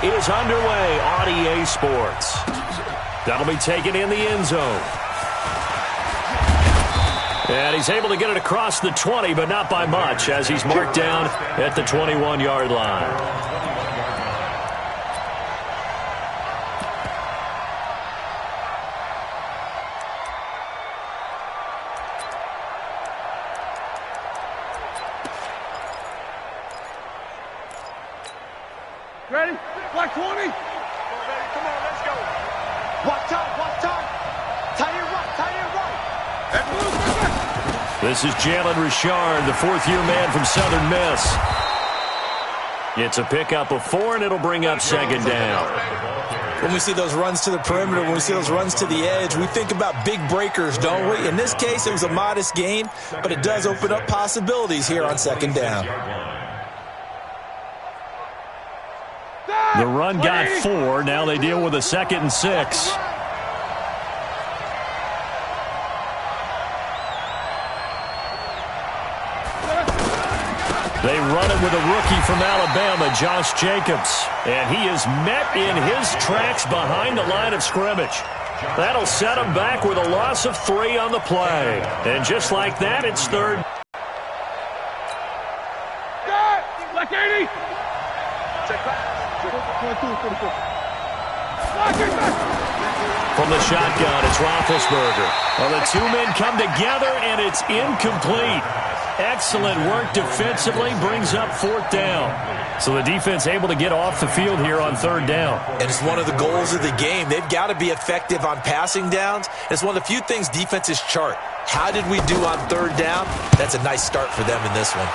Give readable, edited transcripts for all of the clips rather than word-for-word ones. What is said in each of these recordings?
is underway on EA Sports. That'll be taken in the end zone. And he's able to get it across the 20, but not by much, as he's marked down at the 21-yard line. Ready? Black 20. Come on, let's go. Watch time. Tie it right. This is Jalen Richard, the fourth-year man from Southern Miss. It's a pickup of 4, and it'll bring up second down. When we see those runs to the perimeter, when we see those runs to the edge, we think about big breakers, don't we? In this case, it was a modest gain, but it does open up possibilities here on second down. The run got 4. Now they deal with a 2nd and 6. They run it with a rookie from Alabama, Josh Jacobs. And he is met in his tracks behind the line of scrimmage. That'll set him back with a loss of 3 on the play. And just like that, it's third. Black 80. From the shotgun, it's Roethlisberger. Well, the two men come together, and it's incomplete. Excellent work defensively, brings up 4th down. So the defense able to get off the field here on 3rd down. And it's one of the goals of the game. They've got to be effective on passing downs. It's one of the few things defenses chart. How did we do on 3rd down? That's a nice start for them in this one.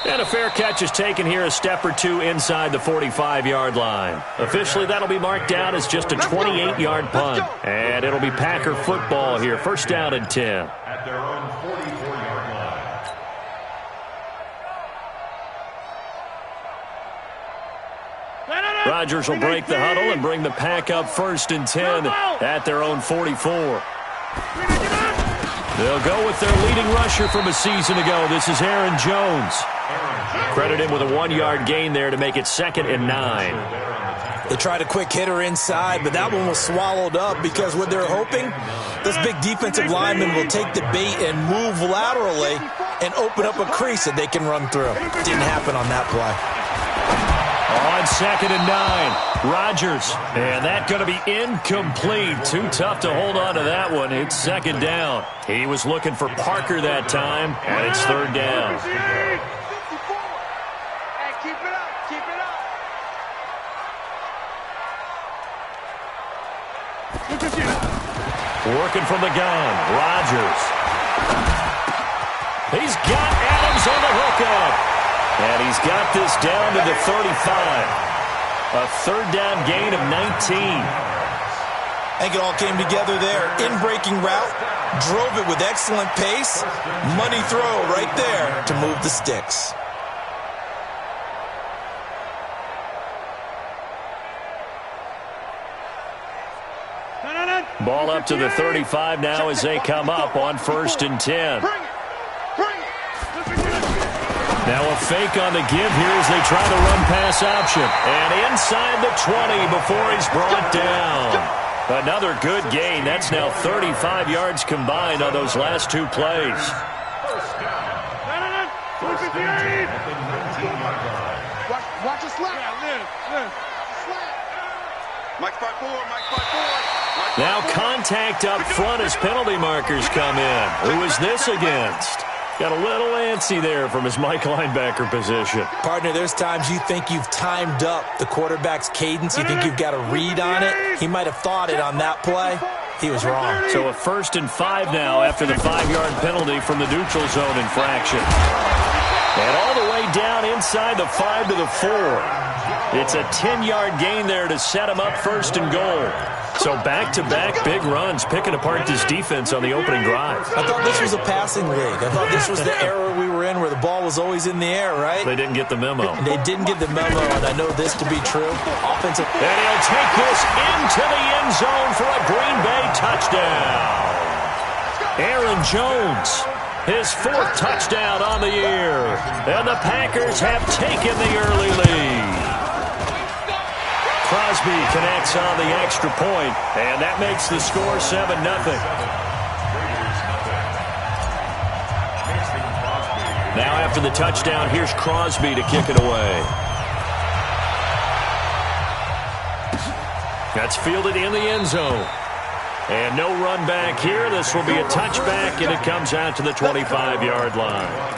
And a fair catch is taken here a step or 2 inside the 45-yard line. Officially, that'll be marked down as just a 28-yard punt. And it'll be Packer football here. 1st down and 10. At their own 44-yard line. Rodgers will break the huddle and bring the Pack up 1st and 10 at their own 44. They'll go with their leading rusher from a season ago. This is Aaron Jones. Credit him with a 1-yard gain there to make it 2nd and 9. They tried a quick hitter inside, but that one was swallowed up because what they're hoping, this big defensive lineman will take the bait and move laterally and open up a crease that they can run through. Didn't happen on that play. On 2nd and 9, Rodgers. And that going to be incomplete. Too tough to hold on to that one. It's 2nd down. He was looking for Parker that time, and it's 3rd down. Working from the gun, Rodgers. He's got Adams on the hookup. And he's got this down to the 35. A 3rd down gain of 19. I think it all came together there. In-breaking route, drove it with excellent pace. Money throw right there to move the sticks. Ball up to the 35 now as they come up on 1st and 10. Now a fake on the give here as they try the run-pass option. And inside the 20 before he's brought down. Another good gain. That's now 35 yards combined on those last 2 plays. Watch a slap. Mike 5-4. Now contact up front as penalty markers come in. Who is this against? Got a little antsy there from his Mike linebacker position. Partner, there's times you think you've timed up the quarterback's cadence. You think you've got a read on it. He might have thought it on that play. He was wrong. So a 1st and 5 now after the 5-yard penalty from the neutral zone infraction. And all the way down inside the 5 to the 4. It's a 10-yard gain there to set him up 1st and goal. So back-to-back big runs, picking apart this defense on the opening drive. I thought this was a passing league. I thought this was the era we were in where the ball was always in the air, right? They didn't get the memo. They didn't get the memo, and I know this to be true. Offensive. And he'll take this into the end zone for a Green Bay touchdown. Aaron Jones, his 4th touchdown on the year. And the Packers have taken the early lead. Crosby connects on the extra point, and that makes the score 7-0. Now after the touchdown, here's Crosby to kick it away. That's fielded in the end zone. And no run back here. This will be a touchback, and it comes out to the 25-yard line.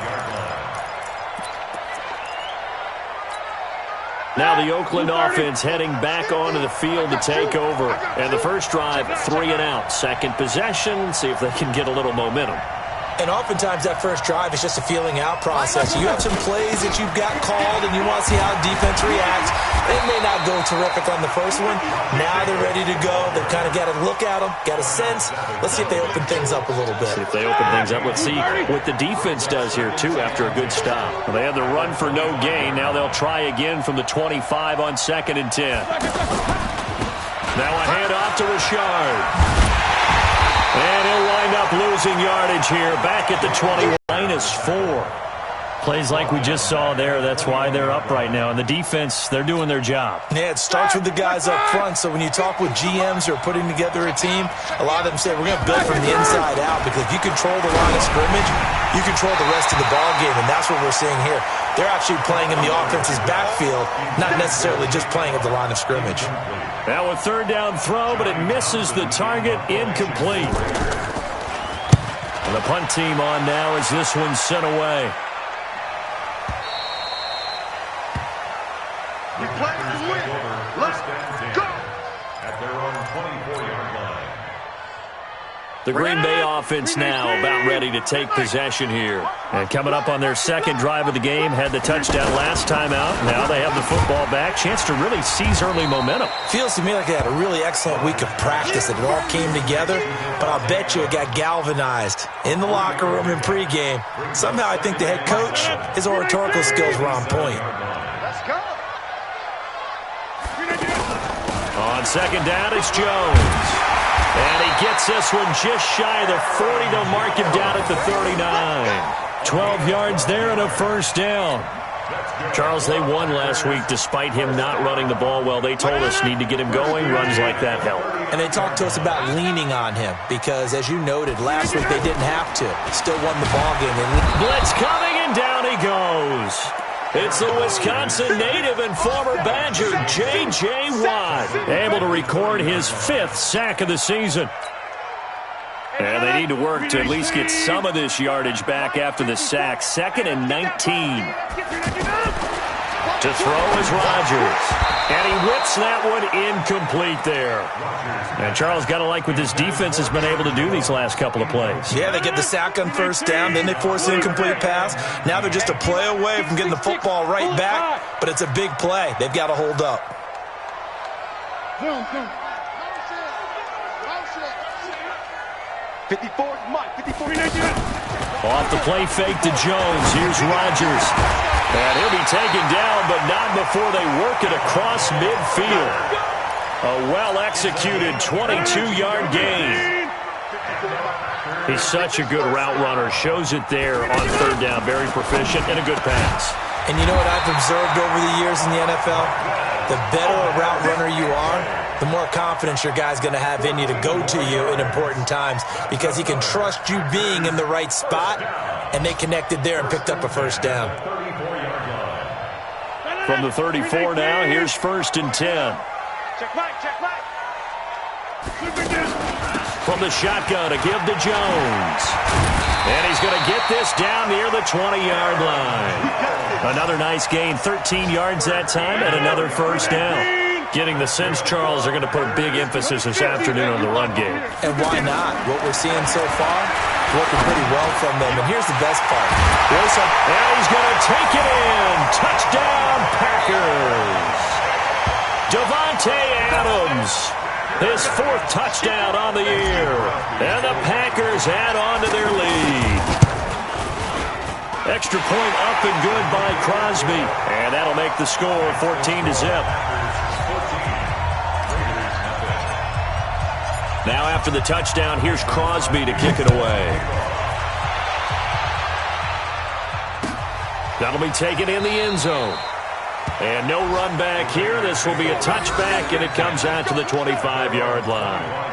Now the Oakland offense heading back onto the field to take over. And the first drive, 3 and out. Second possession, see if they can get a little momentum. And oftentimes that first drive is just a feeling out process. You have some plays that you've got called and you want to see how defense reacts. It may not go terrific on the first one. Now they're ready to go. They've kind of got to look at them, got a sense. Let's see if they open things up a little bit. See if they open things up. Let's see what the defense does here, too, after a good stop. Well, they had the run for no gain. Now they'll try again from the 25 on 2nd and 10. Now a handoff to Richard. And he'll wind up losing yardage here. Back at the 20, -4. Plays like we just saw there. That's why they're up right now. And the defense, they're doing their job. Yeah, it starts with the guys up front. So when you talk with GMs who are putting together a team, a lot of them say we're going to build from the inside out, because if you control the line of scrimmage, you control the rest of the ball game. And that's what we're seeing here. They're actually playing in the offense's backfield, not necessarily just playing at the line of scrimmage. Now a third down throw, but it misses the target, incomplete. And the punt team on now as this one's sent away. We play to win. Let's go. At their own 24-yard line. The Green Bay offense now about ready to take possession here. And coming up on their second drive of the game, had the touchdown last time out. Now they have the football back. Chance to really seize early momentum. Feels to me like they had a really excellent week of practice, that it all came together. But I'll bet you it got galvanized in the locker room in pregame. Somehow I think the head coach, his oratorical skills were on point. Let's go. On second down, it's Jones. And he gets this one just shy of the 40. They'll mark him down at the 39. 12 yards there and a first down. Charles, they won last week despite him not running the ball well. They told us need to get him going. Runs like that help. And they talked to us about leaning on him because, as you noted, last week they didn't have to. Still won the ball game. Blitz coming, and down he goes. It's the Wisconsin native and former Badger, J.J. Watt, able to record his 5th sack of the season. And they need to work to at least get some of this yardage back after the sack. 2nd and 19. To throw is Rodgers. And he whips that one incomplete there. And Charles, got to like what this defense has been able to do these last couple of plays. Yeah, they get the sack on first down, then they force an incomplete pass. Now they're just a play away from getting the football right back, but it's a big play. They've got to hold up. Boom, boom. 54, Mike, 54. Off the play fake to Jones. Here's Rodgers. And he'll be taken down, but not before they work it across midfield. A well-executed 22-yard gain. He's such a good route runner. Shows it there on third down. Very proficient and a good pass. And you know what I've observed over the years in the NFL? The better a route runner you are, the more confidence your guy's going to have in you to go to you in important times, because he can trust you being in the right spot, and they connected there and picked up a first down. From the 34 now, here's 1st and 10. Check right, check right. From the shotgun, a give to Jones. And he's going to get this down near the 20-yard line. Another nice gain, 13 yards that time, and another first down. Getting the sense, Charles, are going to put a big emphasis this afternoon on the run game. And why not? What we're seeing so far, working pretty well from them. And here's the best part. And he's going to take it in. Touchdown, Packers. Devontae Adams, his 4th touchdown on the year. And the Packers add on to their lead. Extra point up and good by Crosby. And that'll make the score 14-0. Now after the touchdown, here's Crosby to kick it away. That'll be taken in the end zone. And no run back here. This will be a touchback, and it comes out to the 25-yard line.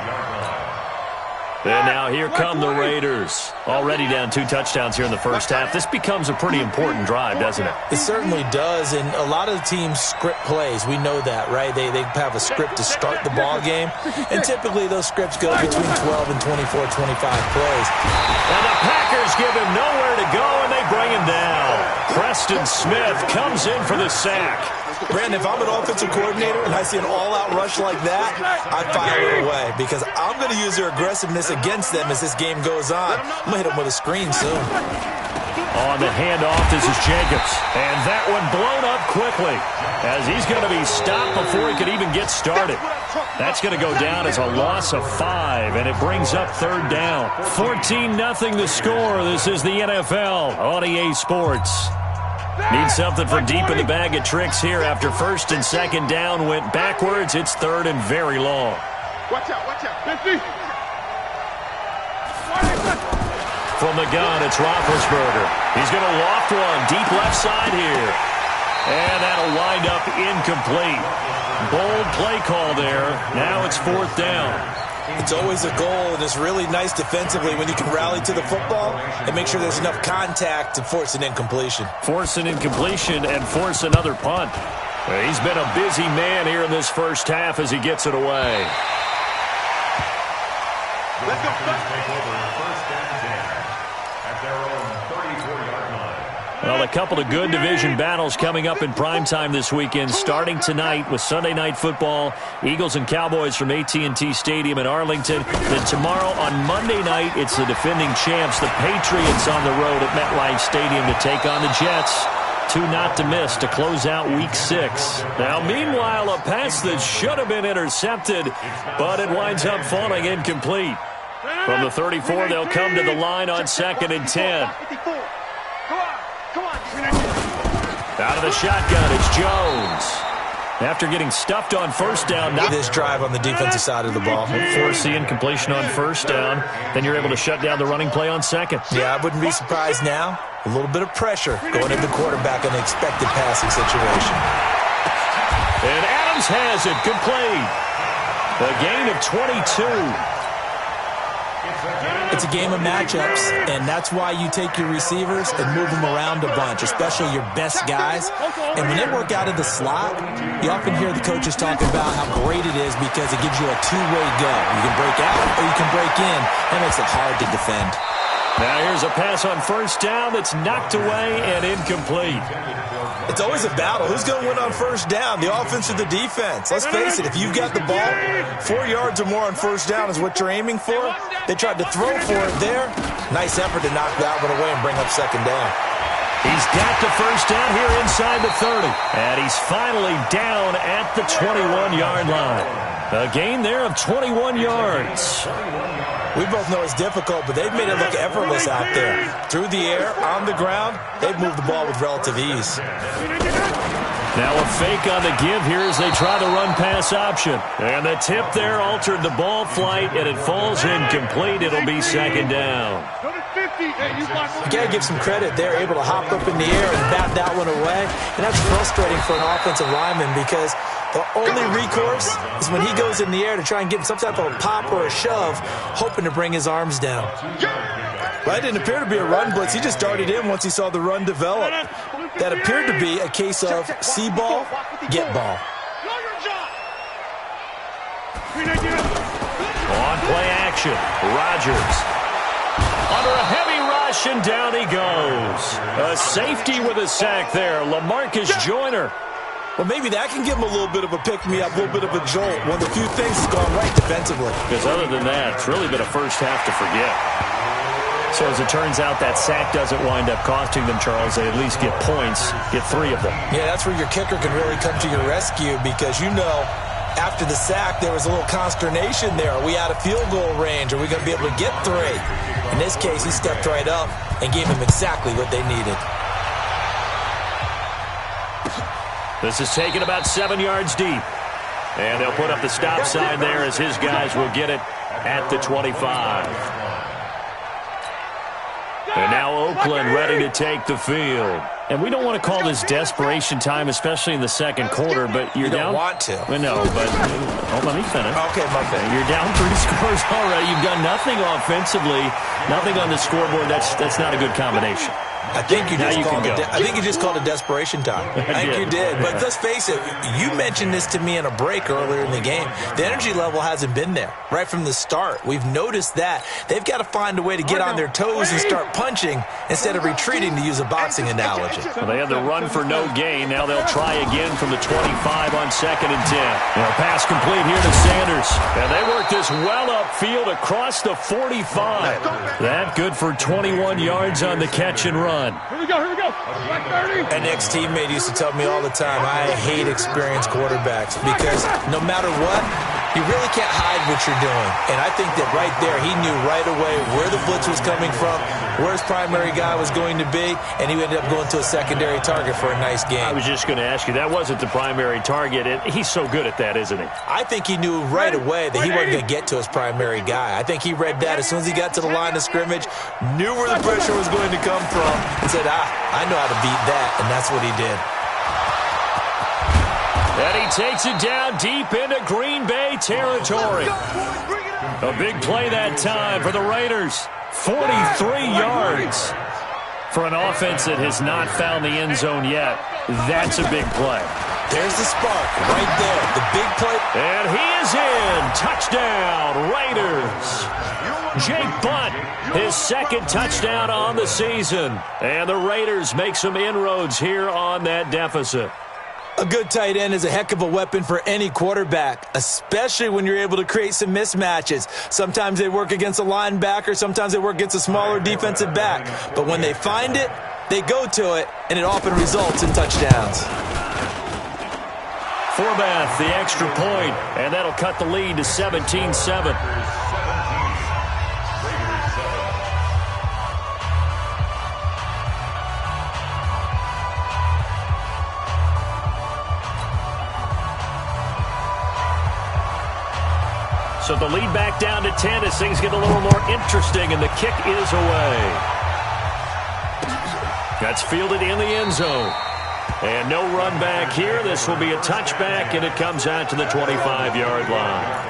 And now here come the Raiders. Already down 2 touchdowns here in the first half. This becomes a pretty important drive, doesn't it? It certainly does, and a lot of the teams script plays. We know that, right? They have a script to start the ball game, and typically those scripts go between 12 and 24, 25 plays. And the Packers give him nowhere to go, and they bring him down. Preston Smith comes in for the sack. Brandon, if I'm an offensive coordinator and I see an all-out rush like that, I'd file it away because I'm going to use their aggressiveness against them as this game goes on. I'm going to hit them with a screen soon. On the handoff, this is Jacobs. And that one blown up quickly as he's going to be stopped before he could even get started. That's going to go down as a loss of 5, and it brings up 3rd down. 14-0 the score. This is the NFL on EA Sports. Need something from deep in the bag of tricks here after 1st and 2nd down went backwards. It's 3rd and very long. Watch out, watch out. 50. From the gun, it's Roethlisberger. He's going to loft one deep left side here. And that'll wind up incomplete. Bold play call there. Now it's 4th down. It's always a goal, and it's really nice defensively when you can rally to the football and make sure there's enough contact to force an incompletion. Force an incompletion and force another punt. He's been a busy man here in this first half as he gets it away. Let's go. Take over 1st and 10 at their own 34-yard line. Well, a couple of good division battles coming up in primetime this weekend, starting tonight with Sunday Night Football, Eagles and Cowboys from AT&T Stadium in Arlington. Then tomorrow on Monday night, it's the defending champs, the Patriots, on the road at MetLife Stadium to take on the Jets. 2 not to miss to close out Week 6. Now, meanwhile, a pass that should have been intercepted, but it winds up falling incomplete. From the 34, they'll come to the line on 2nd and 10. Out of the shotgun, it's Jones. After getting stuffed on 1st down. Now this drive on the defensive side of the ball. Force the incompletion on 1st down. Then you're able to shut down the running play on 2nd. Yeah, I wouldn't be surprised now. A little bit of pressure going into the quarterback in an expected passing situation. And Adams has it complete. A gain of 22. It's a game of matchups, and that's why you take your receivers and move them around a bunch, especially your best guys. And when they work out of the slot, you often hear the coaches talk about how great it is because it gives you a two-way go. You can break out or you can break in. That makes it hard to defend. Now here's a pass on 1st down that's knocked away and incomplete. It's always a battle. Who's going to win on 1st down, the offense or the defense? Let's face it, if you've got the ball, 4 yards or more on 1st down is what you're aiming for. They tried to throw for it there. Nice effort to knock that one away and bring up 2nd down. He's got the 1st down here inside the 30. And he's finally down at the 21-yard line. A gain there of 21 yards. We both know it's difficult, but they've made it look effortless out there. Through the air, on the ground, they've moved the ball with relative ease. Now a fake on the give here as they try the run-pass option. And the tip there altered the ball flight, and it falls incomplete. It'll be 2nd down. You got to give some credit. They're able to hop up in the air and bat that one away. And that's frustrating for an offensive lineman because the only recourse is when he goes in the air to try and get some type of a pop or a shove, hoping to bring his arms down. Well, it didn't appear to be a run blitz. He just darted in once he saw the run develop. That appeared to be a case of see ball, get ball. On play action, Rodgers. Under a heavy rush, and down he goes. A safety with a sack there, LaMarcus Joyner. Well, maybe that can give him a little bit of a pick-me-up, a little bit of a jolt. One of the few things that's gone right defensively. Because other than that, it's really been a first half to forget. So as it turns out, that sack doesn't wind up costing them, Charles. They at least get points, get 3 of them. Yeah, that's where your kicker can really come to your rescue because you know after the sack there was a little consternation there. Are we out of field goal range? Are we going to be able to get 3? In this case, he stepped right up and gave them exactly what they needed. This is taken about 7 yards deep. And they'll put up the stop sign there as his guys will get it at the 25. And now Oakland ready to take the field. And we don't want to call this desperation time, especially in the second quarter, but you're down. You don't want to. Well, no, but let me finish. Okay, my bad. You're down 3 scores already. You've done nothing offensively, nothing on the scoreboard. That's not a good combination. I think you just called it desperation time. I think you did. But let's face it, you mentioned this to me in a break earlier in the game. The energy level hasn't been there right from the start. We've noticed that. They've got to find a way to get on their toes and start punching instead of retreating, to use a boxing analogy. Well, they had the run for no gain. Now they'll try again from the 25 on 2nd and 10. Well, pass complete here to Sanders. And they work this well upfield across the 45. That good for 21 yards on the catch and run. Here we go. An ex-teammate used to tell me all the time, I hate experienced quarterbacks because no matter what, you really can't hide what you're doing. And I think that right there, he knew right away where the blitz was coming from, where his primary guy was going to be, and he ended up going to a secondary target for a nice game. I was just going to ask you, that wasn't the primary target, and he's so good at that, isn't he? I think he knew right away that he wasn't going to get to his primary guy. I think he read that as soon as he got to the line of scrimmage, knew where the pressure was going to come from, and said, I know how to beat that, and that's what he did. And he takes it down deep into Green Bay territory. A big play that time for the Raiders. 43 yards for an offense that has not found the end zone yet. That's a big play. There's the spark right there. The big play. And he is in. Touchdown, Raiders. Jake Butt, his second touchdown on the season. And the Raiders make some inroads here on that deficit. A good tight end is a heck of a weapon for any quarterback, especially when you're able to create some mismatches. Sometimes they work against a linebacker, sometimes they work against a smaller defensive back. But when they find it, they go to it, and it often results in touchdowns. Forbath, the extra point, and that'll cut the lead to 17-7. So the lead back down to 10 as things get a little more interesting, and the kick is away. That's fielded in the end zone. And no run back here. This will be a touchback, and it comes out to the 25-yard line.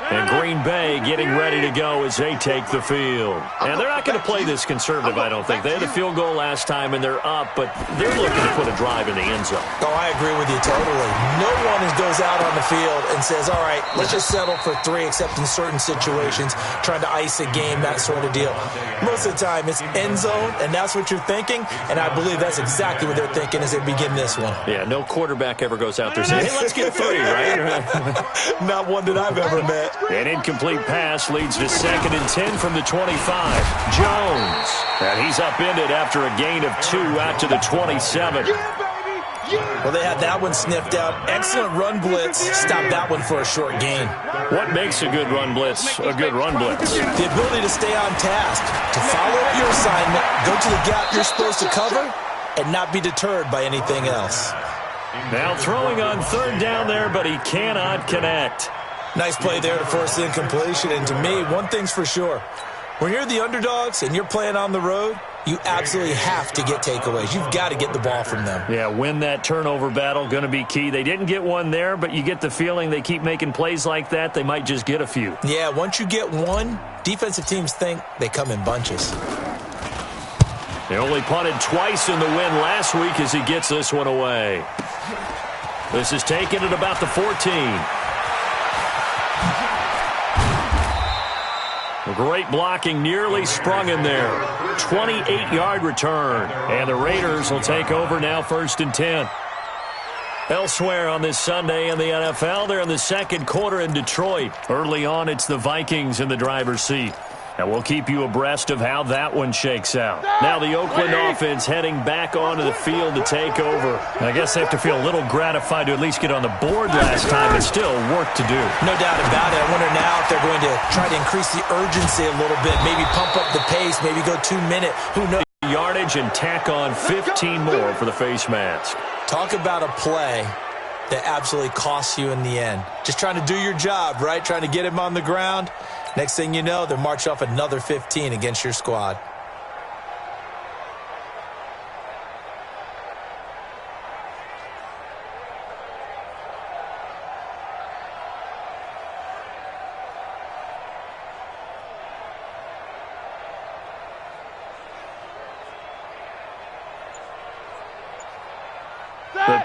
And Green Bay getting ready to go as they take the field. And they're not going to play this conservative, I don't think. They had a field goal last time, and they're up, but they're looking to put a drive in the end zone. Oh, I agree with you totally. No one goes out on the field and says, all right, let's just settle for 3, except in certain situations, trying to ice a game, that sort of deal. Most of the time, it's end zone, and that's what you're thinking, and I believe that's exactly what they're thinking as they begin this one. Yeah, no quarterback ever goes out there saying, hey, let's get 3, right? Not one that I've ever met. An incomplete pass leads to 2nd and 10 from the 25. Jones. And he's upended after a gain of 2 out to the 27. Well, they had that one sniffed out. Excellent run blitz. Stopped that one for a short gain. What makes a good run blitz a good run blitz? The ability to stay on task, to follow up your assignment, go to the gap you're supposed to cover, and not be deterred by anything else. Now throwing on 3rd down there, but he cannot connect. Nice play there to force the incompletion. And to me, one thing's for sure. When you're the underdogs and you're playing on the road, you absolutely have to get takeaways. You've got to get the ball from them. Yeah, win that turnover battle, going to be key. They didn't get one there, but you get the feeling they keep making plays like that, they might just get a few. Yeah, once you get one, defensive teams think they come in bunches. They only punted twice in the win last week as he gets this one away. This is taken at about the 14. Great blocking, nearly sprung in there. 28-yard return. And the Raiders will take over now 1st and 10. Elsewhere on this Sunday in the NFL, they're in the second quarter in Detroit. Early on, it's the Vikings in the driver's seat. And we'll keep you abreast of how that one shakes out. Now the Oakland offense heading back onto the field to take over. I guess they have to feel a little gratified to at least get on the board last time, but still work to do. No doubt about it. I wonder now if they're going to try to increase the urgency a little bit, maybe pump up the pace, maybe go 2-minute. Who knows? Yardage and tack on 15 more for the face mask. Talk about a play that absolutely costs you in the end. Just trying to do your job, right? Trying to get him on the ground. Next thing you know, they're marching off another 15 against your squad.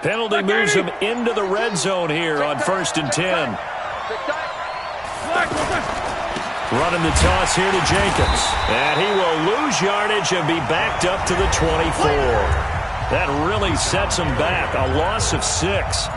Penalty moves him into the red zone here on 1st and 10. Running the toss here to Jenkins. And he will lose yardage and be backed up to the 24. That really sets him back. A loss of 6.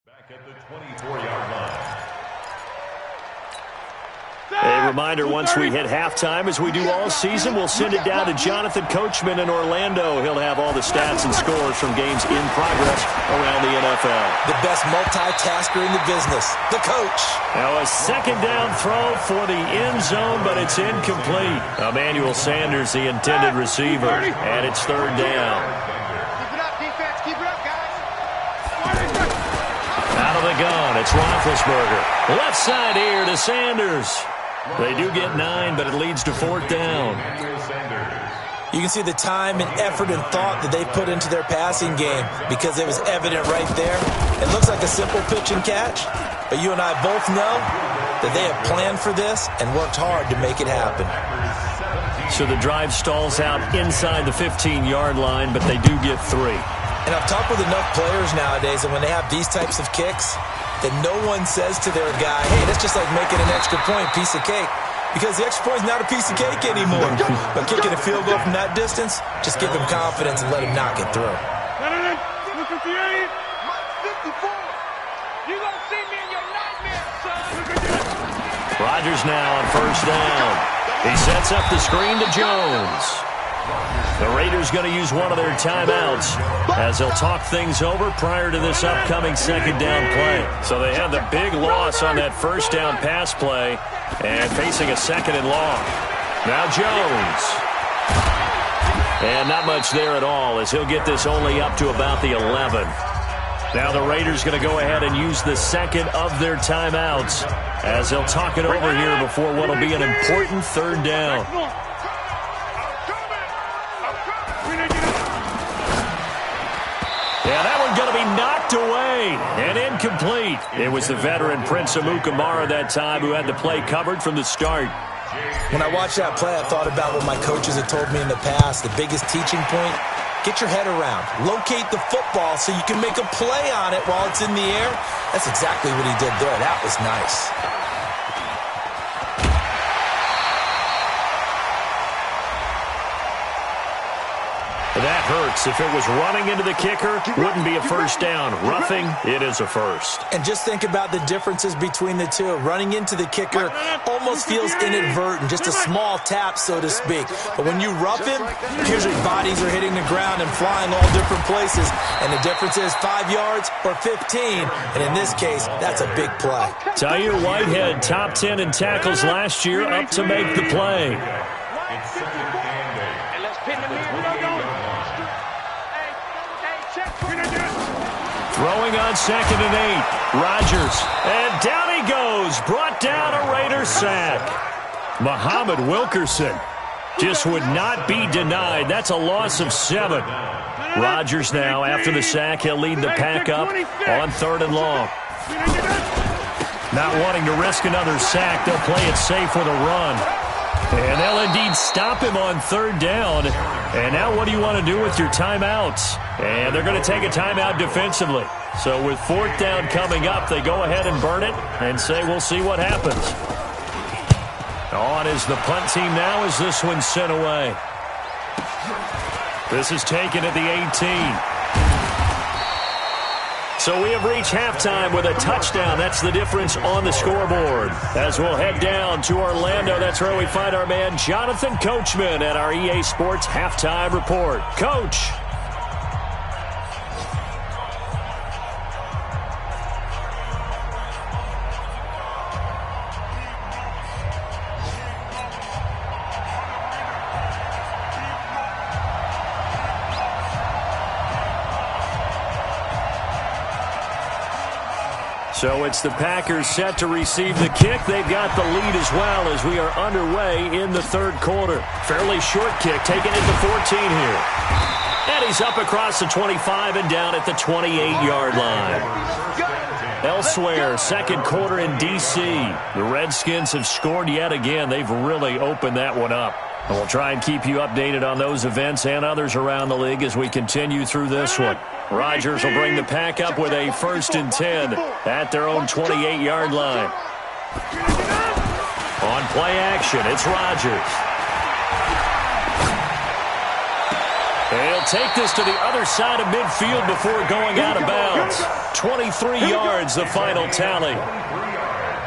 Back at the 24-yard line. A reminder, once we hit halftime, as we do all season, we'll send it down to Jonathan Coachman in Orlando. He'll have all the stats and scores from games in progress around the NFL. The best multitasker in the business, the coach. Now a second down throw for the end zone, but it's incomplete. Emmanuel Sanders, the intended receiver, and it's 3rd down. Keep it up, defense. Keep it up, guys. Out of the gun, it's Roethlisberger. Left side here to Sanders. They do get 9, but it leads to 4th down. You can see the time and effort and thought that they put into their passing game because it was evident right there. It looks like a simple pitch and catch, but you and I both know that they have planned for this and worked hard to make it happen. So the drive stalls out inside the 15-yard line, but they do get 3. And I've talked with enough players nowadays, and when they have these types of kicks, that no one says to their guy, hey, that's just like making an extra point, piece of cake. Because the extra point is not a piece of cake anymore. But kicking a field goal from that distance, just give them confidence and let them knock it through. Look at the 8. Mike 54. You gonna see me in your nightmare, son. Rodgers now on 1st down. He sets up the screen to Jones. The Raiders going to use one of their timeouts as they'll talk things over prior to this upcoming 2nd down play. So they had the big loss on that 1st down pass play and facing a 2nd and long. Now Jones. And not much there at all as he'll get this only up to about the 11. Now the Raiders going to go ahead and use the 2nd of their timeouts as they'll talk it over here before what will be an important 3rd down. Yeah, that one's going to be knocked away and incomplete. It was the veteran Prince Amukamara that time who had the play covered from the start. When I watched that play, I thought about what my coaches had told me in the past. The biggest teaching point, get your head around. Locate the football so you can make a play on it while it's in the air. That's exactly what he did there. That was nice. That hurts. If it was running into the kicker, wouldn't be a 1st down. Roughing, it is a 1st. And just think about the differences between the two. Running into the kicker almost feels inadvertent, just a small tap, so to speak. But when you rough him, usually bodies are hitting the ground and flying all different places. And the difference is 5 yards or 15. And in this case, that's a big play. Tahir Whitehead, top 10 in tackles last year, up to make the play. Throwing on 2nd and 8. Rodgers. And down he goes. Brought down a Raiders sack. Muhammad Wilkerson just would not be denied. That's a loss of 7. Rodgers now, after the sack, he'll lead the pack up on 3rd and long. Not wanting to risk another sack, they'll play it safe with a run. And they'll indeed stop him on 3rd down. And now what do you want to do with your timeouts? And they're going to take a timeout defensively. So with 4th down coming up, they go ahead and burn it and say we'll see what happens. On is the punt team now as this one's sent away. This is taken at the 18. So we have reached halftime with a touchdown. That's the difference on the scoreboard. As we'll head down to Orlando, that's where we find our man Jonathan Coachman at our EA Sports Halftime Report. Coach. So it's the Packers set to receive the kick. They've got the lead as well as we are underway in the third quarter. Fairly short kick, taken at the 14 here. And he's up across the 25 and down at the 28-yard line. Elsewhere, second quarter in D.C. The Redskins have scored yet again. They've really opened that one up. And we'll try and keep you updated on those events and others around the league as we continue through this one. Rodgers will bring the Pack up with a 1st and 10 at their own 28-yard line. On play action, it's Rodgers. He'll take this to the other side of midfield before going out of bounds. 23 yards, the final tally.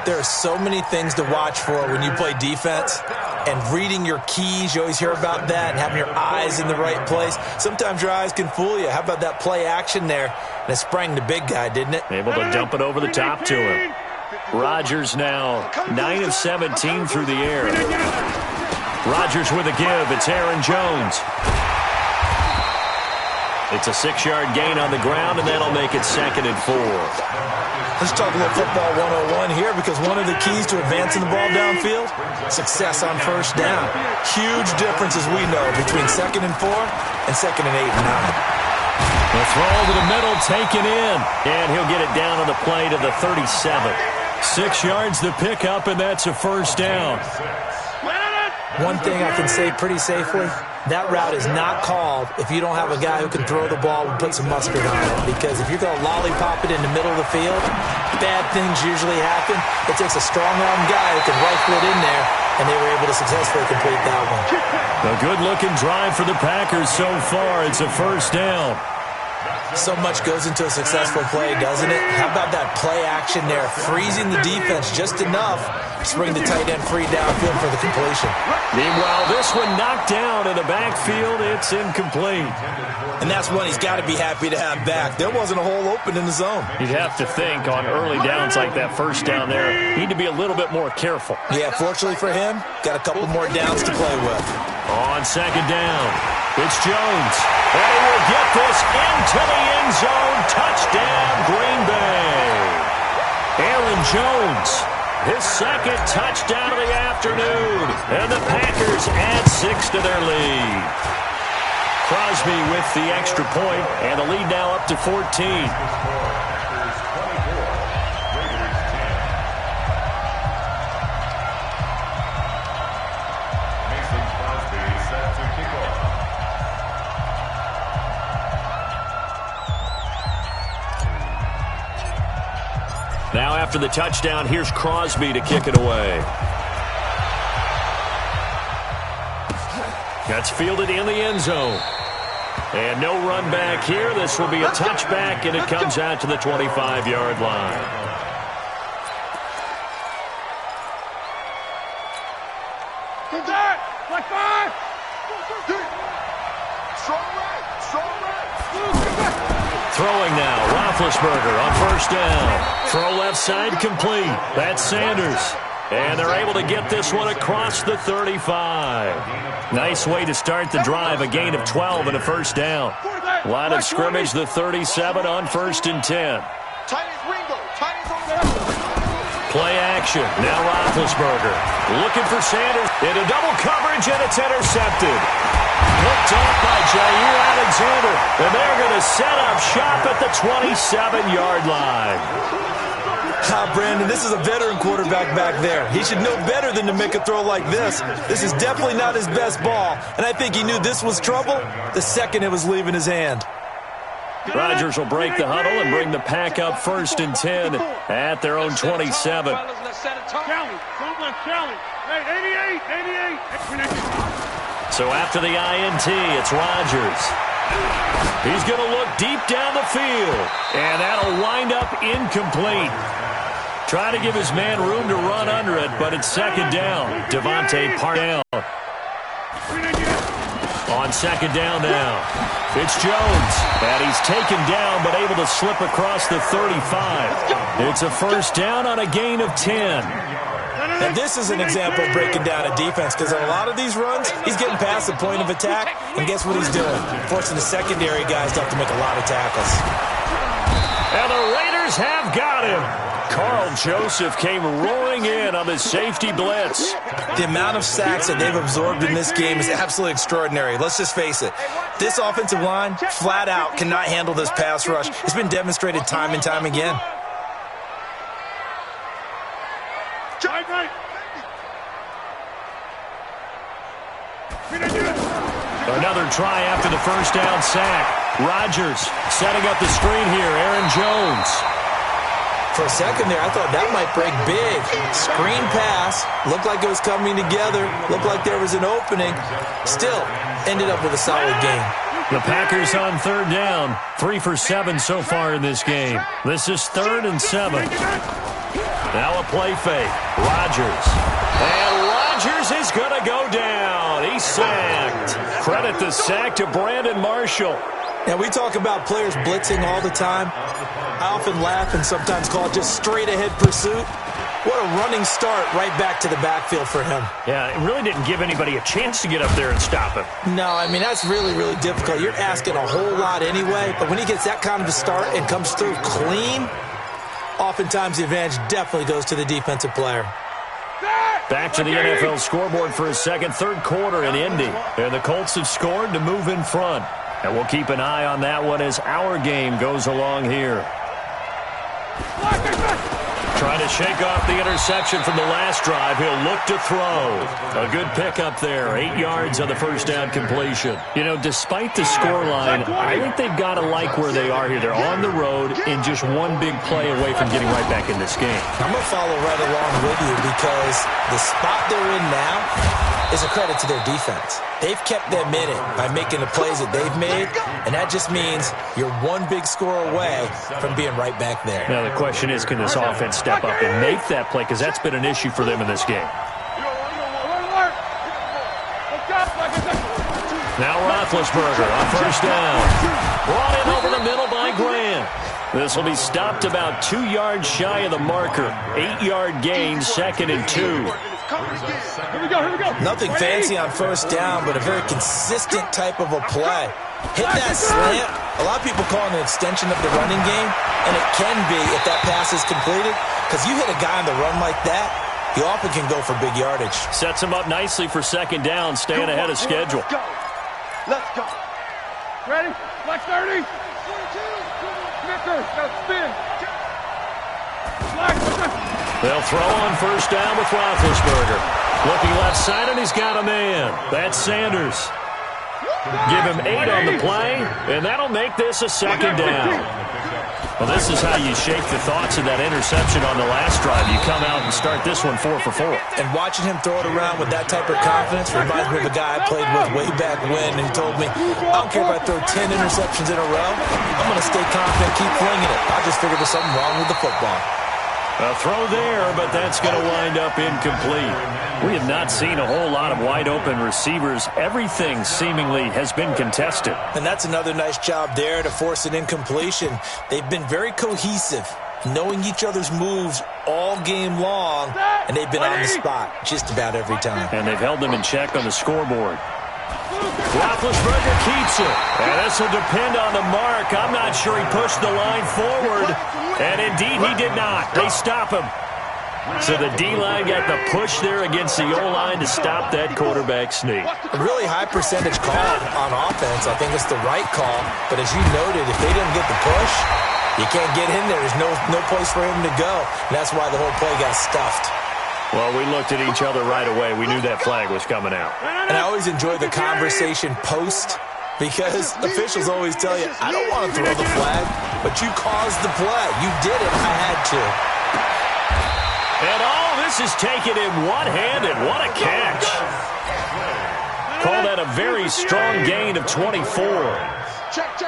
There are so many things to watch for when you play defense. And reading your keys, you always hear about that, and having your eyes in the right place. Sometimes your eyes can fool you. How about that play action there? And it sprang the big guy, didn't it? Able to dump it over the top to him. Rodgers now 9 of 17 through the air. Rodgers with a give. It's Aaron Jones. It's a 6-yard gain on the ground, and that'll make it 2nd and 4. Let's talk a little football 101 here, because one of the keys to advancing the ball downfield, success on first down. Huge difference, as we know, between 2nd and 4 and 2nd and 8 and 9. The throw to the middle, taken in, and he'll get it down on the play to the 37. 6 yards the pickup, and that's a 1st down. One thing I can say pretty safely, that route is not called if you don't have a guy who can throw the ball and put some mustard on it. Because if you're going to lollipop it in the middle of the field, bad things usually happen. It takes a strong-arm guy who can rifle it in there, and they were able to successfully complete that one. A good-looking drive for the Packers so far. It's a 1st down. So much goes into a successful play, doesn't it? How about that play action there? Freezing the defense just enough to bring the tight end free downfield for the completion. Meanwhile, this one knocked down in the backfield. It's incomplete. And that's one he's got to be happy to have back. There wasn't a hole open in the zone. You'd have to think on early downs like that 1st down there, need to be a little bit more careful. Yeah, fortunately for him, got a couple more downs to play with. On 2nd down, it's Jones. And he will get this into the end zone. Touchdown, Green Bay. Aaron Jones, his 2nd touchdown of the afternoon. And the Packers add 6 to their lead. Crosby with the extra point, and the lead now up to 14. Now after the touchdown, here's Crosby to kick it away. That's fielded in the end zone. And no run back here. This will be a touchback, and it comes out to the 25-yard line. Like 5. Throwing now, Roethlisberger on 1st down. Throw left side complete. That's Sanders. And they're able to get this one across the 35. Nice way to start the drive, a gain of 12 and a 1st down. Line of scrimmage, the 37 on 1st and 10. Play action, now Roethlisberger. Looking for Sanders into double coverage, and it's intercepted. Picked off by Jair Alexander, and they're going to set up shop at the 27-yard line. Brandon, this is a veteran quarterback back there. He should know better than to make a throw like this. This is definitely not his best ball, and I think he knew this was trouble the second it was leaving his hand. Rodgers will break the huddle and bring the Pack up 1st and 10 at their own 27. So after the INT, it's Rodgers. He's going to look deep down the field, and that'll wind up incomplete. Trying to give his man room to run under it, but it's 2nd down. Devontae Parnell. On 2nd down now, it's Jones. And he's taken down, but able to slip across the 35. It's a 1st down on a gain of 10. And this is an example of breaking down a defense, because on a lot of these runs, he's getting past the point of attack, and guess what he's doing? Forcing the secondary guys to have to make a lot of tackles. And the Raiders have got him. Carl Joseph came roaring in on the safety blitz. The amount of sacks that they've absorbed in this game is absolutely extraordinary. Let's just face it. This offensive line, flat out, cannot handle this pass rush. It's been demonstrated time and time again. Another try after the first down sack. Rodgers setting up the screen here. Aaron Jones. For a second there, I thought that might break big. Screen pass. Looked like it was coming together. Looked like there was an opening. Still, ended up with a solid game. The Packers on third down. 3 for 7 so far in this game. This is 3rd and 7. Now a play fake. Rodgers. And Rodgers is going to go down. He's sacked. Credit the sack to Brandon Marshall. Now, we talk about players blitzing all the time. I often laugh and sometimes call it just straight-ahead pursuit. What a running start right back to the backfield for him. Yeah, it really didn't give anybody a chance to get up there and stop him. No, I mean, that's really, really difficult. You're asking a whole lot anyway, but when he gets that kind of a start and comes through clean, oftentimes the advantage definitely goes to the defensive player. Back to the NFL scoreboard for a second, third quarter in Indy. And the Colts have scored to move in front. And we'll keep an eye on that one as our game goes along here. Trying to shake off the interception from the last drive. He'll look to throw. A good pickup there. 8 yards on the first down completion. You know, despite the scoreline, I think they've got to like where they are here. They're on the road and just one big play away from getting right back in this game. I'm going to follow right along with you because the spot they're in now is a credit to their defense. They've kept them in it by making the plays that they've made, and that just means you're one big score away from being right back there. Now the question is, can this offense step up and make that play? Because that's been an issue for them in this game. Now Roethlisberger on first down. Brought in over the middle by Grant. This will be stopped about 2 yards shy of the marker. 8-yard gain, 2nd and 2. Here we go. Nothing fancy on first down, but a very consistent type of a play. Hit that slant. A lot of people call it an extension of the running game, and it can be if that pass is completed, because you hit a guy on the run like that, he often can go for big yardage. Sets him up nicely for second down, staying ahead of schedule. Let's go. Ready? Black 30. Snickers, now spin. Black. They'll throw on first down with Roethlisberger. Looking left side, and he's got a man. That's Sanders. Give him 8 on the play, and that'll make this a second down. Well, this is how you shake the thoughts of that interception on the last drive. You come out and start this one 4 for 4. And watching him throw it around with that type of confidence reminds me of a guy I played with way back when, and he told me, I don't care if I throw 10 interceptions in a row. I'm going to stay confident, keep flinging it. I just figured there's something wrong with the football. A throw there, but that's going to wind up incomplete. We have not seen a whole lot of wide-open receivers. Everything seemingly has been contested. And that's another nice job there to force an incompletion. They've been very cohesive, knowing each other's moves all game long, and they've been on the spot just about every time. And they've held them in check on the scoreboard. Roethlisberger keeps it. And this will depend on the mark. I'm not sure he pushed the line forward. And indeed, he did not. They stop him. So the D-line got the push there against the O-line to stop that quarterback sneak. A really high percentage call on offense. I think it's the right call. But as you noted, if they didn't get the push, you can't get in there. There's no place for him to go. And that's why the whole play got stuffed. Well, we looked at each other right away. We knew that flag was coming out. And I always enjoy the conversation post, because officials always tell you, I don't want to throw the flag, but you caused the play. You did it. I had to. And all this is taken in one-handed. What a catch. Call that a very strong gain of 24.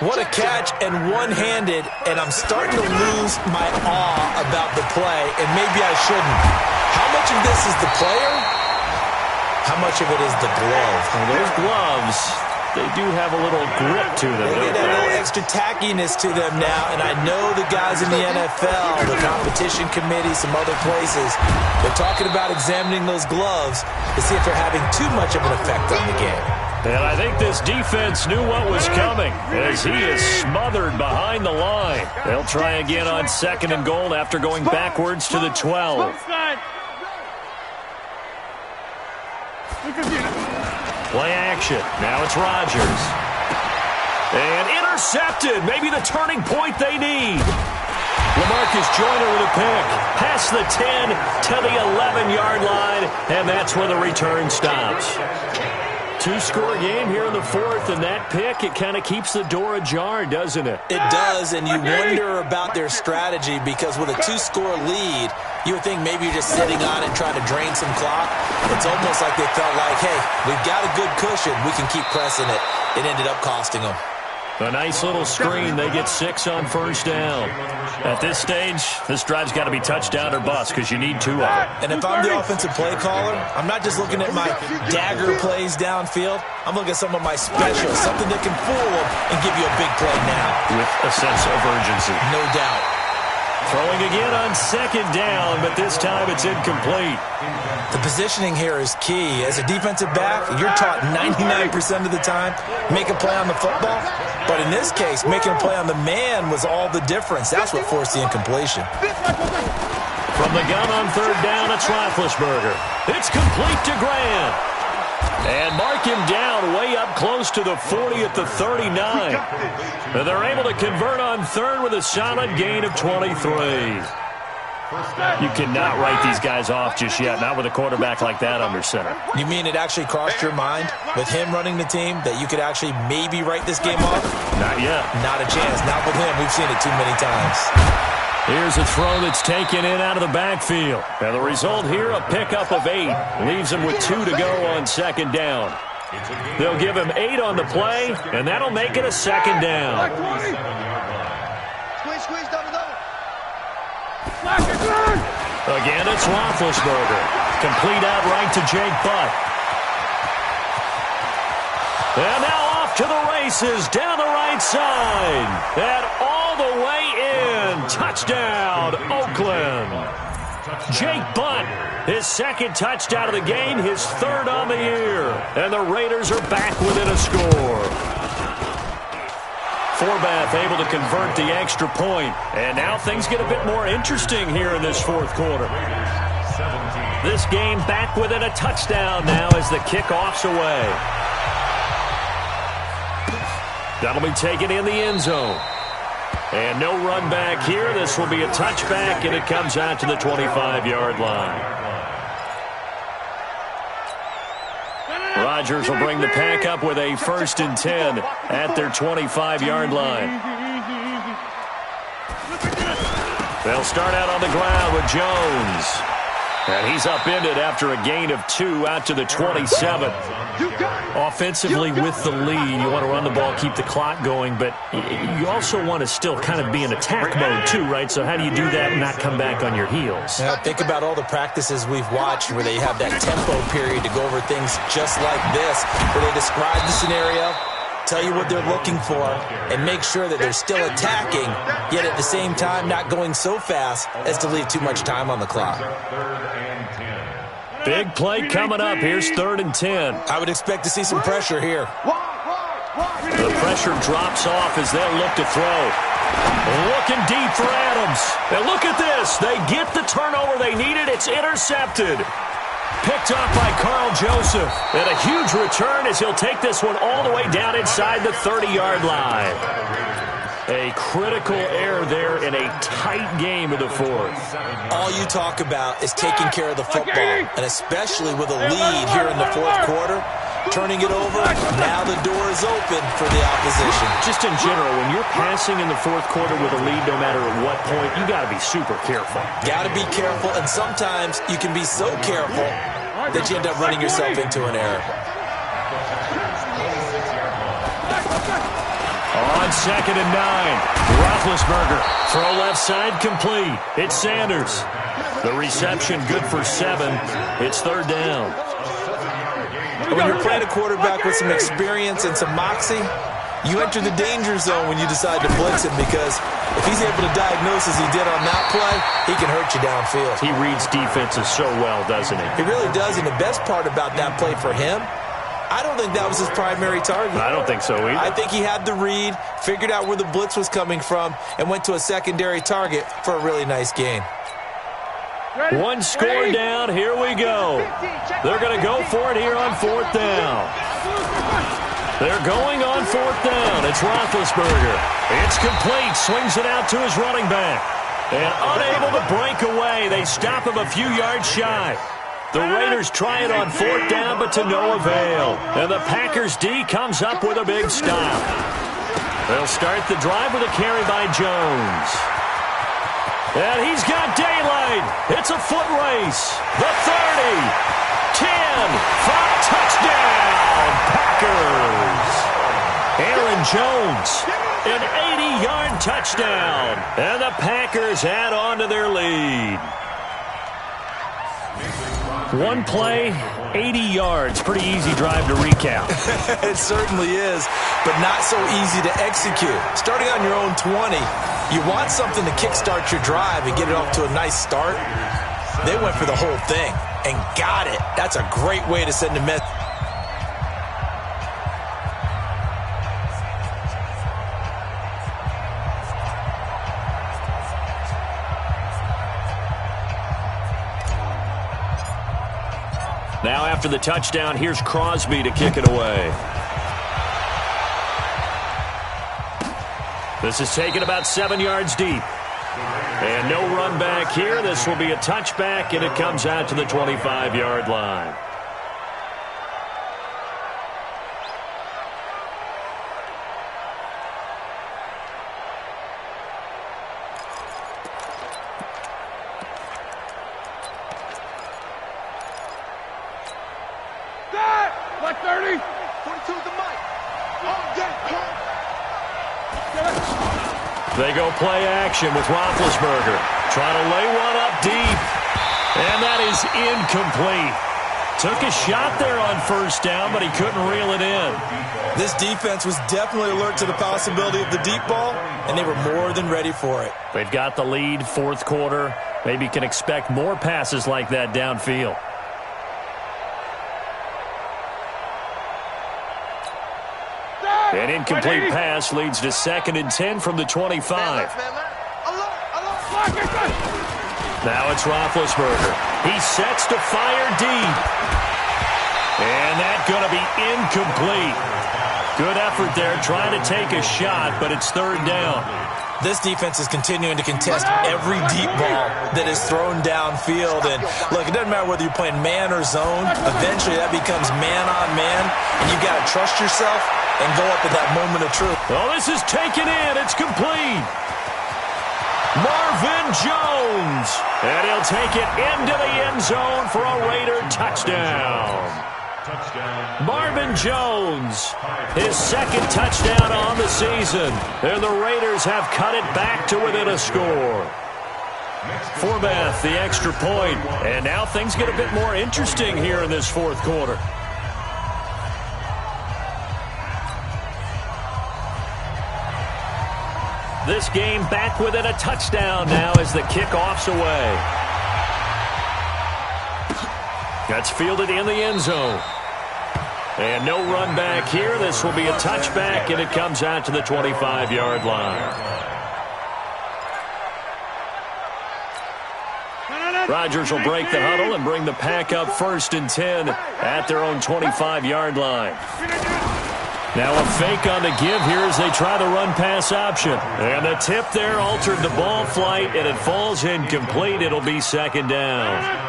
What a catch, and one-handed, and I'm starting to lose my awe about the play, and maybe I shouldn't. How much of this is the player? How much of it is the glove? Well, those gloves, they do have a little grip to them. They get a little extra tackiness to them now, and I know the guys in the NFL, the competition committee, some other places, they're talking about examining those gloves to see if they're having too much of an effect on the game. And I think this defense knew what was coming as he is smothered behind the line. They'll try again on 2nd and goal after going backwards to the 12. Play action. Now it's Rodgers. And intercepted. Maybe the turning point they need. LaMarcus Joyner with a pick. Past the 10 to the 11-yard line. And that's where the return stops. 2-score game here in the 4th, and that pick, it kind of keeps the door ajar, doesn't it? It does, and you wonder about their strategy because with a 2-score lead, you would think maybe you're just sitting on it and trying to drain some clock. It's almost like they felt like, hey, we've got a good cushion. We can keep pressing it. It ended up costing them. A nice little screen. They get 6 on 1st down. At this stage, this drive's got to be touchdown or bust because you need 2 of it. And if I'm the offensive play caller, I'm not just looking at my dagger plays downfield. I'm looking at some of my specials, something that can fool them and give you a big play now. With a sense of urgency. No doubt. Throwing again on 2nd down, but this time it's incomplete. The positioning here is key. As a defensive back, you're taught 99% of the time, make a play on the football. But in this case, making a play on the man was all the difference. That's what forced the incompletion. From the gun on 3rd down, it's Roethlisberger. It's complete to Grant. And mark him down way up close to the 40 at the 39. And they're able to convert on 3rd with a solid gain of 23. You cannot write these guys off just yet, not with a quarterback like that under center. You mean it actually crossed your mind with him running the team that you could actually maybe write this game off? Not yet. Not a chance. Not with him. We've seen it too many times. Here's a throw that's taken in out of the backfield. And the result here, a pickup of 8. Leaves him with 2 to go on 2nd down. They'll give him 8 on the play, and that'll make it a 2nd down. Again, it's Roethlisberger. Complete out right to Jake Butt. And now off to the races down the right side. And all the way in. Touchdown, Oakland. Jake Butt, his 2nd touchdown of the game, his 3rd on the year. And the Raiders are back within a score. Forbath able to convert the extra point. And now things get a bit more interesting here in this 4th quarter. This game back within a touchdown now as the kickoff's away. That'll be taken in the end zone. And no run back here. This will be a touchback, and it comes out to the 25-yard line. Rodgers will bring the pack up with a 1st and 10 at their 25-yard line. They'll start out on the ground with Jones. And he's upended after a gain of 2 out to the 27. Offensively with the lead, you want to run the ball, keep the clock going, but you also want to still kind of be in attack mode too, right? So how do you do that and not come back on your heels? Now, think about all the practices we've watched where they have that tempo period to go over things just like this, where they describe the scenario, tell you what they're looking for, and make sure that they're still attacking, yet at the same time not going so fast as to leave too much time on the clock. Big play coming up. Here's 3rd and 10. I would expect to see some pressure here. The pressure drops off as they'll look to throw. Looking deep for Adams. And look at this. They get the turnover they needed. It's intercepted. Picked off by Carl Joseph. And a huge return as he'll take this one all the way down inside the 30-yard line. A critical error there in a tight game of the 4th. All you talk about is taking care of the football, and especially with a lead here in the 4th quarter, turning it over, now the door is open for the opposition. Just in general, when you're passing in the 4th quarter with a lead, no matter at what point, you got to be super careful. Got to be careful, and sometimes you can be so careful that you end up running yourself into an error. On 2nd and 9, Roethlisberger, throw left side complete. It's Sanders. The reception good for 7. It's 3rd down. When you're playing a quarterback with some experience and some moxie, you enter the danger zone when you decide to blitz him because if he's able to diagnose as he did on that play, he can hurt you downfield. He reads defenses so well, doesn't he? He really does, and the best part about that play for him, I don't think that was his primary target. I don't think so either. I think he had the read, figured out where the blitz was coming from, and went to a secondary target for a really nice gain. One score down. Here we go. They're going to go for it here on 4th down. They're going on 4th down. It's Roethlisberger. It's complete. Swings it out to his running back. And unable to break away. They stop him a few yards shy. The Raiders try it on 4th down, but to no avail. And the Packers D comes up with a big stop. They'll start the drive with a carry by Jones. And he's got daylight. It's a foot race. The 30, 10, 5, touchdown, Packers. Aaron Jones, an 80-yard touchdown. And the Packers add on to their lead. One play, 80 yards. Pretty easy drive to recap. It certainly is, but not so easy to execute. Starting on your own 20, you want something to kickstart your drive and get it off to a nice start. They went for the whole thing and got it. That's a great way to send a message. Now after the touchdown, here's Crosby to kick it away. This is taken about 7 yards deep. And no run back here. This will be a touchback, and it comes out to the 25-yard line. Black 30. 42 the mic. They go play action with Roethlisberger. Trying to lay one up deep. And that is incomplete. Took a shot there on 1st down, but he couldn't reel it in. This defense was definitely alert to the possibility of the deep ball, and they were more than ready for it. They've got the lead, 4th quarter. Maybe can expect more passes like that downfield. An incomplete pass leads to 2nd and 10 from the 25. Now it's Roethlisberger. He sets to fire deep. And that's going to be incomplete. Good effort there trying to take a shot, but it's 3rd down. This defense is continuing to contest every deep ball that is thrown downfield. And, look, it doesn't matter whether you're playing man or zone. Eventually that becomes man-on-man, and you've got to trust yourself and go up at that moment of truth. Oh, this is taken in. It's complete. Marvin Jones. And he'll take it into the end zone for a Raider touchdown. Marvin Jones, his 2nd touchdown on the season. And the Raiders have cut it back to within a score. Forbath, the extra point. And now things get a bit more interesting here in this 4th quarter. This game back within a touchdown now as the kickoff's away. That's fielded in the end zone. And no run back here. This will be a touchback, and it comes out to the 25-yard line. Rodgers will break the huddle and bring the pack up 1st and 10 at their own 25-yard line. Now a fake on the give here as they try the run-pass option. And the tip there altered the ball flight, and it falls incomplete. It'll be 2nd down.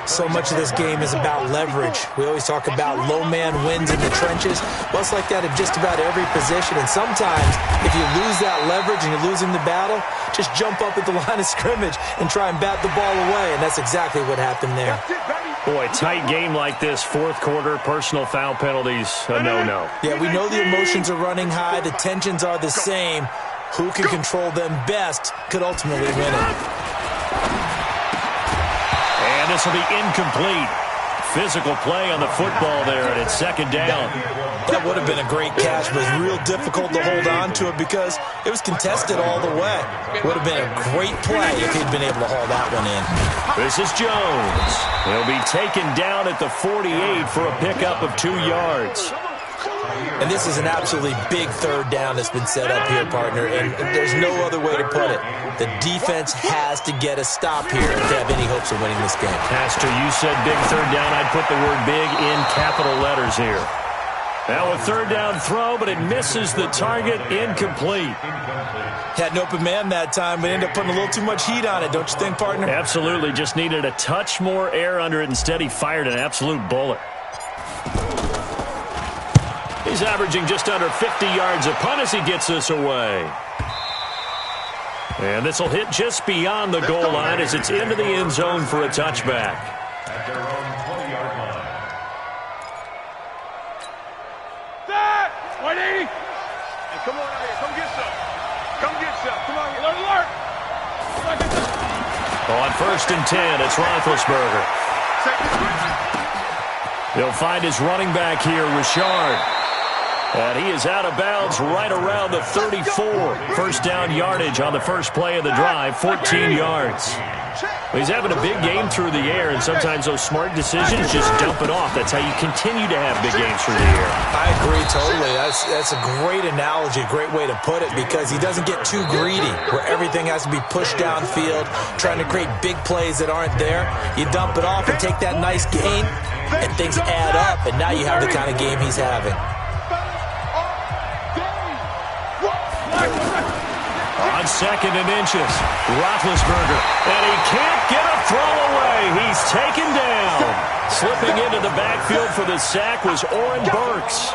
So much of this game is about leverage. We always talk about low man wins in the trenches. Well, it's like that in just about every position. And sometimes, if you lose that leverage and you're losing the battle, just jump up at the line of scrimmage and try and bat the ball away. And that's exactly what happened there. Boy, tight game like this, 4th quarter, personal foul penalties, a no-no. Yeah, we know the emotions are running high. The tensions are the same. Who can control them best could ultimately win it. And this will be incomplete. physical play on the football there, and it's second down. That would have been a great catch, but it's real difficult to hold on to it because it was contested all the way. Would have been a great play if he'd been able to haul that one in. This is Jones. He'll be taken down at the 48 for a pickup of 2 yards. And this is an absolutely big third down that's been set up here, partner, and there's no other way to put it. The defense has to get a stop here if they have any hopes of winning this game. Pastor, you said big third down. I'd put the word big in capital letters here. Now a third down throw, but it misses the target, incomplete. Had an open man that time, but ended up putting a little too much heat on it, don't you think, partner? Absolutely, just needed a touch more air under it. Instead, he fired an absolute bullet. He's averaging just under 50 yards a punt as he gets this away. And this will hit just beyond the goal line as it's into the end zone for a touchback. At their own 20-yard line. Set! 180! Hey, come on out here. Come get some. Come get some. Come on. Alert, alert! On 1st and 10, it's Roethlisberger. He'll find his running back here, Richard. And he is out of bounds right around the 34. First down yardage on the first play of the drive, 14 yards. He's having a big game through the air, and sometimes those smart decisions just dump it off. That's how you continue to have big games through the air. I agree totally. That's a great analogy, a great way to put it, because he doesn't get too greedy where everything has to be pushed downfield, trying to create big plays that aren't there. You dump it off and take that nice gain, and things add up, and now you have the kind of game he's having. On 2nd and inches, Roethlisberger, and he can't get a throw away. He's taken down. Slipping into the backfield for the sack was Oren Burks.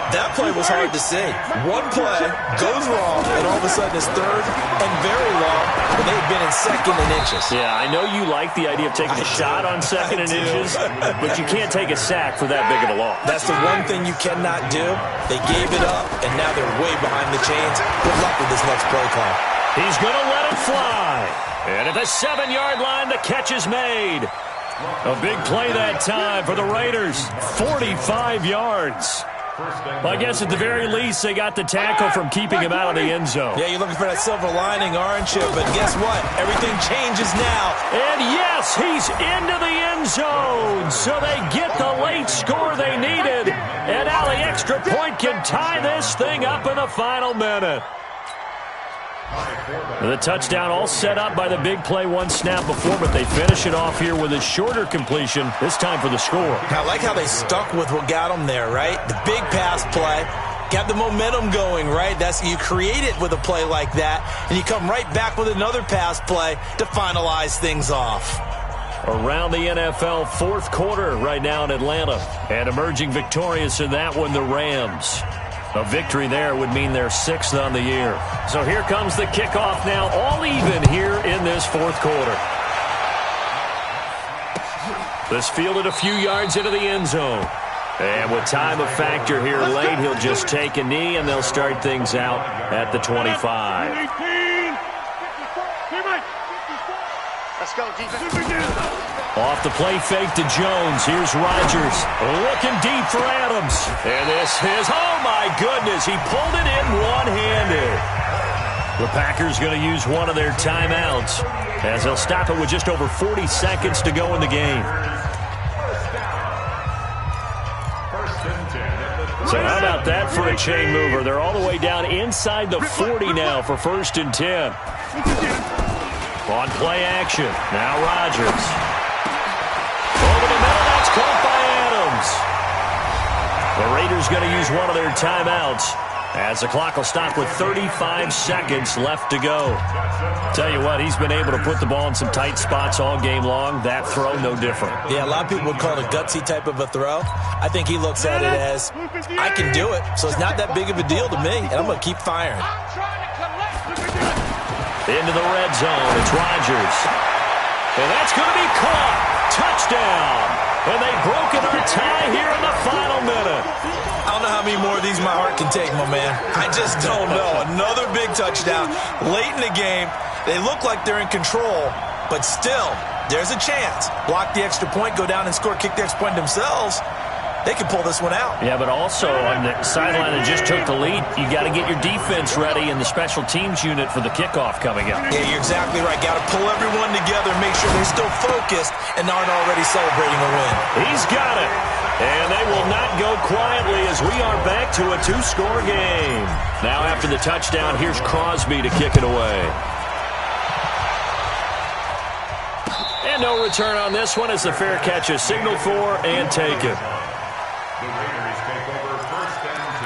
That play was hard to see. One play goes wrong, and all of a sudden it's third and very long when they've been in 2nd and inches. Yeah, I know you like the idea of taking a shot on 2nd and inches, but you can't take a sack for that big of a loss. That's the one thing you cannot do. They gave it up, and now they're way behind the chains. Good luck with this next play call. He's going to let it fly. And at the 7-yard line, the catch is made. A big play that time for the Raiders. 45 yards. Well, I guess at the very least, they got the tackle from keeping him out of the end zone. Yeah, you're looking for that silver lining, aren't you? But guess what? Everything changes now. And yes, he's into the end zone. So they get the late score they needed. And now the extra point can tie this thing up in the final minute. The touchdown all set up by the big play one snap before, but they finish it off here with a shorter completion, this time for the score. I like how they stuck with what got them there, right? The big pass play, got the momentum going, right? You create it with a play like that, and you come right back with another pass play to finalize things off. Around the NFL, 4th quarter right now in Atlanta, and emerging victorious in that one, the Rams. A victory there would mean they're 6th on the year. So here comes the kickoff now, all even here in this 4th quarter. This fielded a few yards into the end zone. And with time of factor here late, he'll just take a knee, and they'll start things out at the 25. Let's go, defense. Off the play fake to Jones. Here's Rodgers looking deep for Adams. And this is, oh my goodness, he pulled it in one-handed. The Packers going to use one of their timeouts as they'll stop it with just over 40 seconds to go in the game. So how about that for a chain mover? They're all the way down inside the 40 now for 1st and 10. On play action, now Rodgers. Over the middle, that's caught by Adams. The Raiders going to use one of their timeouts as the clock will stop with 35 seconds left to go. Tell you what, he's been able to put the ball in some tight spots all game long. That throw, no different. Yeah, a lot of people would call it a gutsy type of a throw. I think he looks at it as, I can do it, so it's not that big of a deal to me, and I'm going to keep firing. Into the red zone, it's Rodgers. And that's going to be caught. Touchdown. And they've broken our tie here in the final minute. I don't know how many more of these my heart can take, my man. I just don't know. Another big touchdown late in the game. They look like they're in control, but still, There's a chance. Block the extra point, go down and score, kick the extra point themselves. They can pull this one out. Yeah, but also on the sideline that just took the lead, you got to get your defense ready in the special teams unit for the kickoff coming up. Yeah, you're exactly right. Got to pull everyone together and make sure they're still focused and aren't already celebrating a win. He's got it. And they will not go quietly as we are back to a two-score game. Now after the touchdown, here's Crosby to kick it away. And no return on this one as the fair catch is signaled for and taken. The Raiders take over first and 10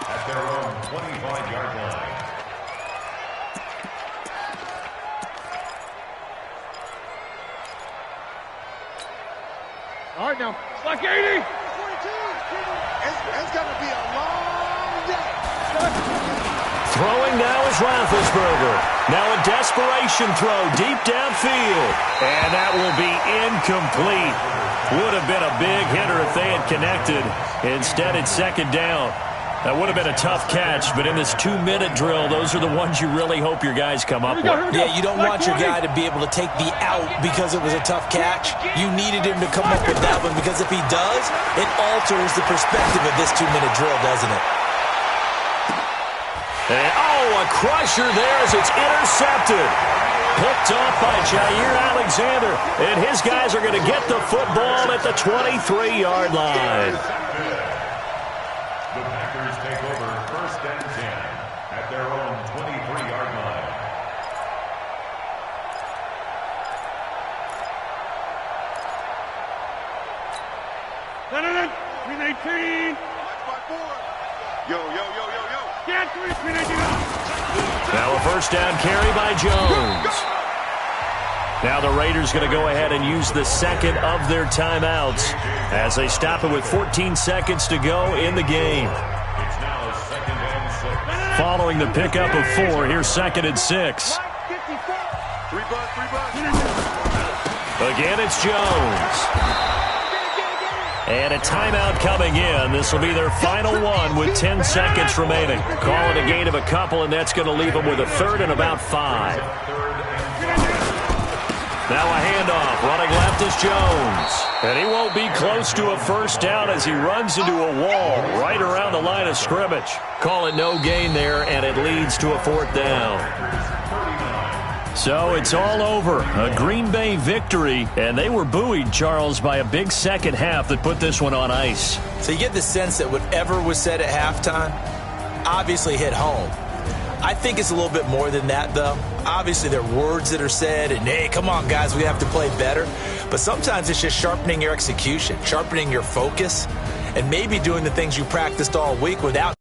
at their own 25-yard line. All right, now, like 80. It's going to be a long day. Throwing now is Roethlisberger. Now a desperation throw deep downfield. And that will be incomplete. Would have been a big hitter if they had connected. Instead, it's second down. That would have been a tough catch, but in this 2-minute drill, those are the ones you really hope your guys come up with. Yeah, you don't want your guy to be able to take the out because it was a tough catch. You needed him to come up with that one because if he does, it alters the perspective of this 2-minute drill, doesn't it? And, a crusher there as it's intercepted. Picked off by Jair Alexander. And his guys are going to get the football at the 23-yard line. The Packers take over first and 10 at their own 23-yard line. Green 18. Yo. Get 3, Now a first down carry by Jones. Now the Raiders going to go ahead and use the second of their timeouts as they stop it with 14 seconds to go in the game. It's now second and 6. Following the pickup of 4, here's second and 6. 3 bucks. Again, it's Jones. And a timeout coming in. This will be their final one with 10 seconds remaining. Call it a gain of a couple, and that's going to leave them with a third and about 5. Now a handoff. Running left is Jones. And he won't be close to a first down as he runs into a wall right around the line of scrimmage. Call it no gain there, and it leads to a 4th down. So it's all over. A Green Bay victory, and they were buoyed, Charles, by a big second half that put this one on ice. So you get the sense that whatever was said at halftime obviously hit home. I think it's a little bit more than that, though. Obviously, there are words that are said, and, hey, come on, guys, we have to play better. But sometimes it's just sharpening your execution, sharpening your focus, and maybe doing the things you practiced all week without